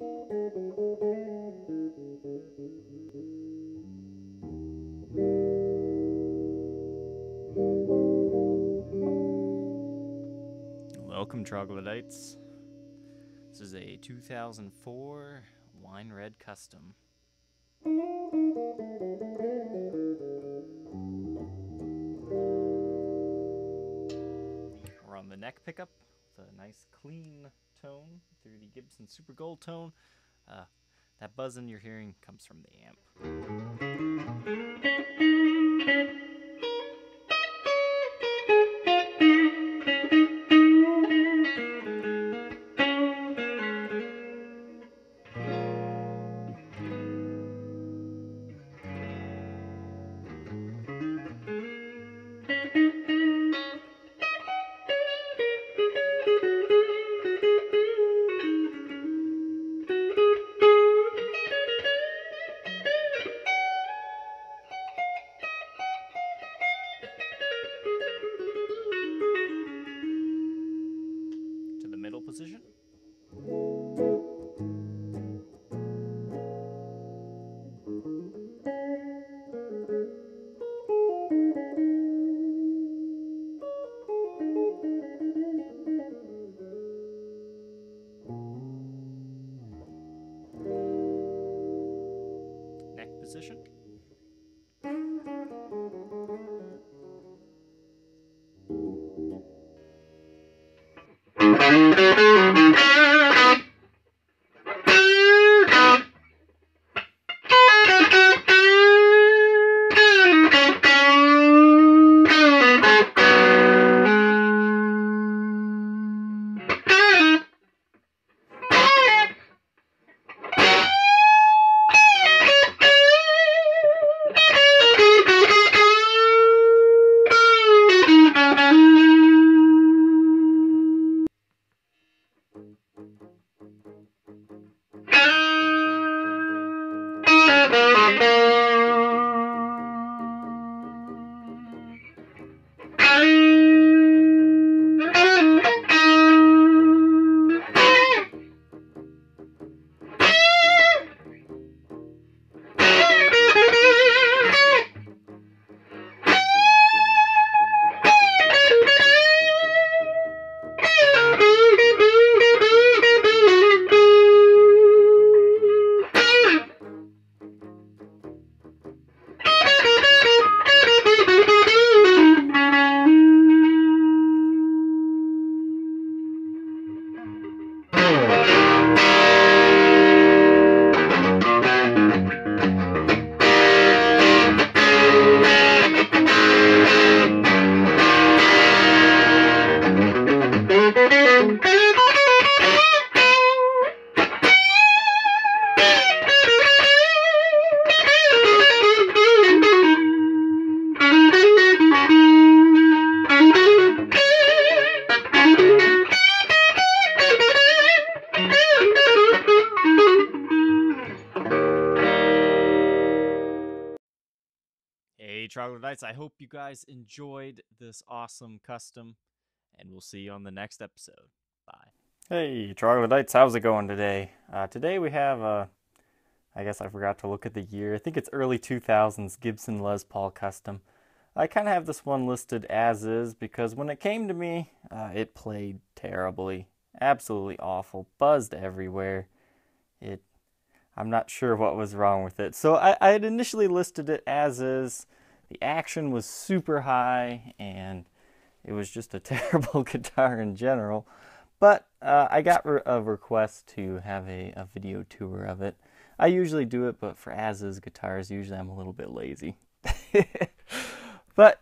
Welcome, troglodytes. This is a 2004 Wine Red Custom. We're on the neck pickup with a nice clean tone through the Gibson Super Gold tone. That buzzing you're hearing comes from the amp. To the middle position. Neck position. Hey, troglodytes, I hope you guys enjoyed this awesome custom, and we'll see you on the next episode. Bye. Hey, troglodytes, how's it going today? Today we have, I guess I forgot to look at the year. I think it's early 2000s Gibson Les Paul Custom. I kind of have this one listed as is because when it came to me, it played terribly. Absolutely awful. Buzzed everywhere. I'm not sure what was wrong with it. So I had initially listed it as is. The action was super high, and it was just a terrible guitar in general. But I got a request to have a video tour of it. I usually do it, but for as-is guitars, usually I'm a little bit lazy. But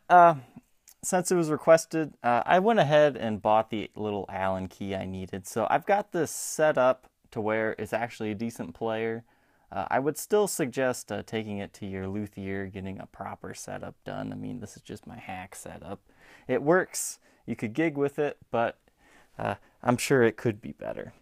since it was requested, I went ahead and bought the little Allen key I needed. So I've got this set up to where it's actually a decent player. I would still suggest taking it to your luthier, getting a proper setup done. I mean, this is just my hack setup. It works. You could gig with it, but I'm sure it could be better.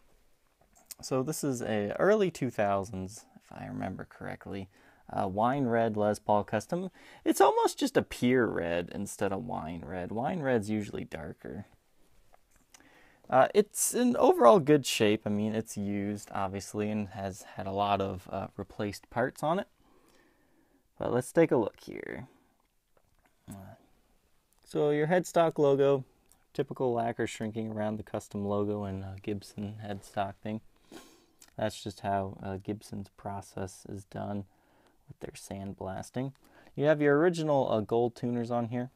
So this is a early 2000s, if I remember correctly, wine red Les Paul Custom. It's almost just a pure red instead of wine red. Wine red's usually darker. It's in overall good shape. I mean, it's used, obviously, and has had a lot of replaced parts on it. But let's take a look here. So your headstock logo, typical lacquer shrinking around the custom logo and Gibson headstock thing. That's just how Gibson's process is done with their sandblasting. You have your original gold tuners on here.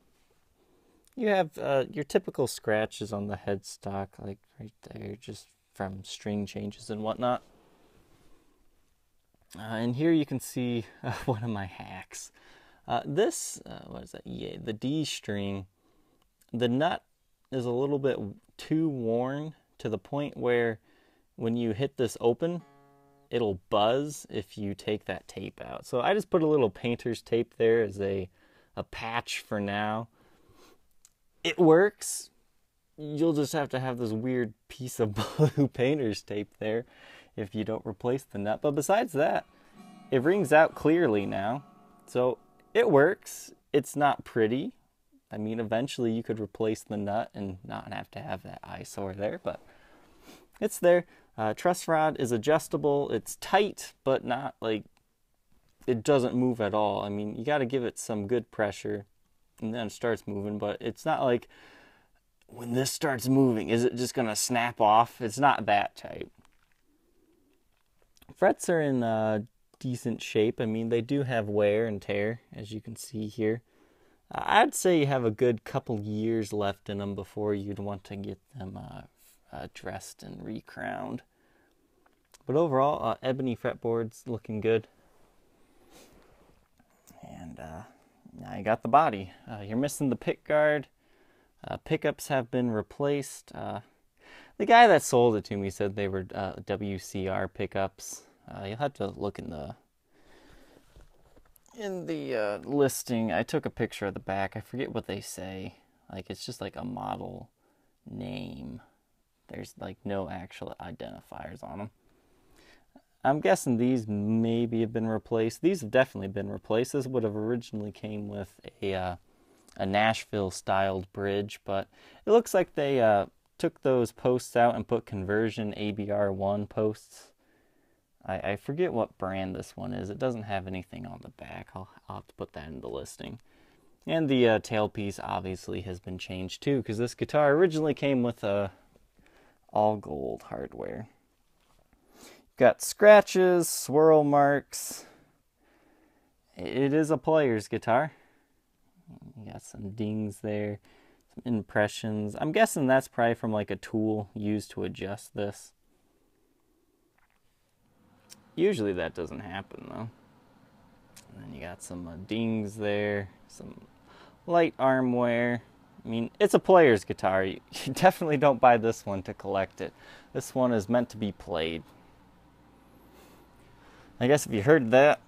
You have your typical scratches on the headstock, like right there, just from string changes and whatnot. And here you can see one of my hacks. This, what is that? Yeah, the D string, the nut is a little bit too worn to the point where when you hit this open, it'll buzz if you take that tape out. So I just put a little painter's tape there as a patch for now. It works. You'll just have to have this weird piece of blue painter's tape there if you don't replace the nut. But besides that, it rings out clearly now. So it works. It's not pretty. I mean, eventually you could replace the nut and not have to have that eyesore there, but it's there. Truss rod is adjustable. It's tight, but not like it doesn't move at all. I mean, you got to give it some good pressure and then it starts moving, but it's not like when this starts moving, is it just going to snap off? It's not that tight. Frets are in decent shape. I mean, they do have wear and tear, as you can see here. I'd say you have a good couple years left in them before you'd want to get them dressed and recrowned. But overall, ebony fretboards looking good. And now you got the body. You're missing the pick guard. Pickups have been replaced. The guy that sold it to me said they were WCR pickups. You'll have to look in the listing. I took a picture of the back. I forget what they say. Like, it's just like a model name. There's like no actual identifiers on them. I'm guessing these maybe have been replaced. These have definitely been replaced. This would have originally came with a Nashville-styled bridge, but it looks like they took those posts out and put conversion ABR1 posts. I forget what brand this one is. It doesn't have anything on the back. I'll have to put that in the listing. And the tailpiece obviously has been changed too, because this guitar originally came with all gold hardware. Got scratches, swirl marks. It is a player's guitar. You got some dings there, some impressions. I'm guessing that's probably from like a tool used to adjust this. Usually that doesn't happen though. And then you got some dings there, some light arm wear. I mean, it's a player's guitar. You definitely don't buy this one to collect it. This one is meant to be played. I guess if you heard that,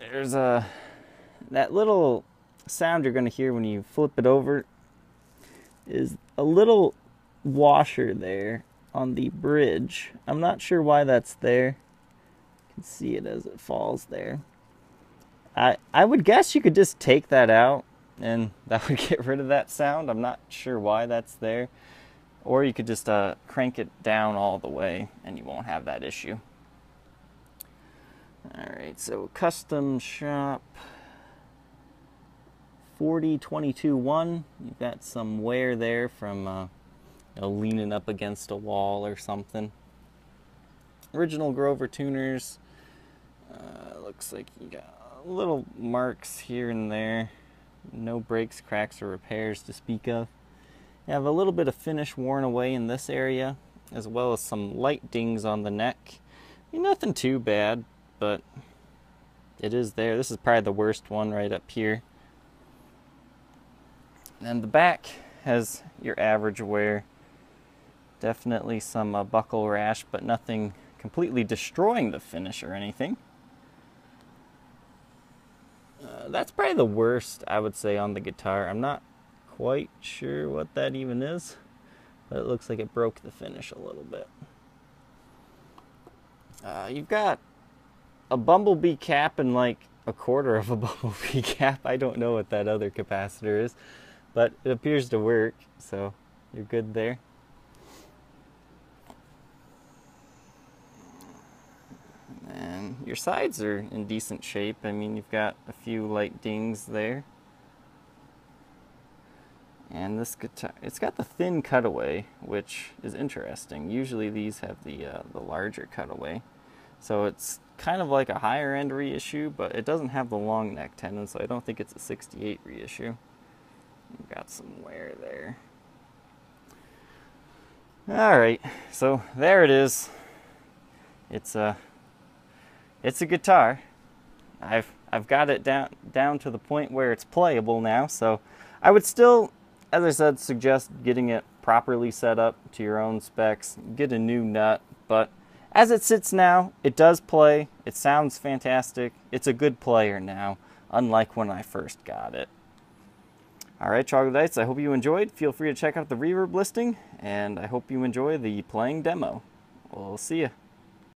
there's that little sound you're going to hear when you flip it over is a little washer there on the bridge. I'm not sure why that's there. You can see it as it falls there. I would guess you could just take that out and that would get rid of that sound. I'm not sure why that's there. Or you could just crank it down all the way and you won't have that issue. Alright, so custom shop 4022-1. You've got some wear there from leaning up against a wall or something. Original Grover tuners. Looks like you got little marks here and there. No breaks, cracks, or repairs to speak of. You have a little bit of finish worn away in this area, as well as some light dings on the neck. I mean, nothing too bad, but it is there. This is probably the worst one right up here. And the back has your average wear. Definitely some buckle rash, but nothing completely destroying the finish or anything. That's probably the worst, I would say, on the guitar. I'm not quite sure what that even is, but it looks like it broke the finish a little bit. You've got a bumblebee cap and like a quarter of a bumblebee cap. I don't know what that other capacitor is, but it appears to work, so You're good there. And your sides are in decent shape. I mean, you've got a few light dings there. And this guitar, it's got the thin cutaway, which is interesting. Usually these have the larger cutaway. So it's kind of like a higher end reissue, but it doesn't have the long neck tenon, so I don't think it's a 68 reissue. You've got some wear there. Alright, so there it is. It's a guitar. I've got it down to the point where it's playable now, so I would still, as I said, suggest getting it properly set up to your own specs. Get a new nut, but as it sits now, it does play. It sounds fantastic. It's a good player now, unlike when I first got it. Alright, Troglodytes, I hope you enjoyed. Feel free to check out the reverb listing, and I hope you enjoy the playing demo. We'll see ya.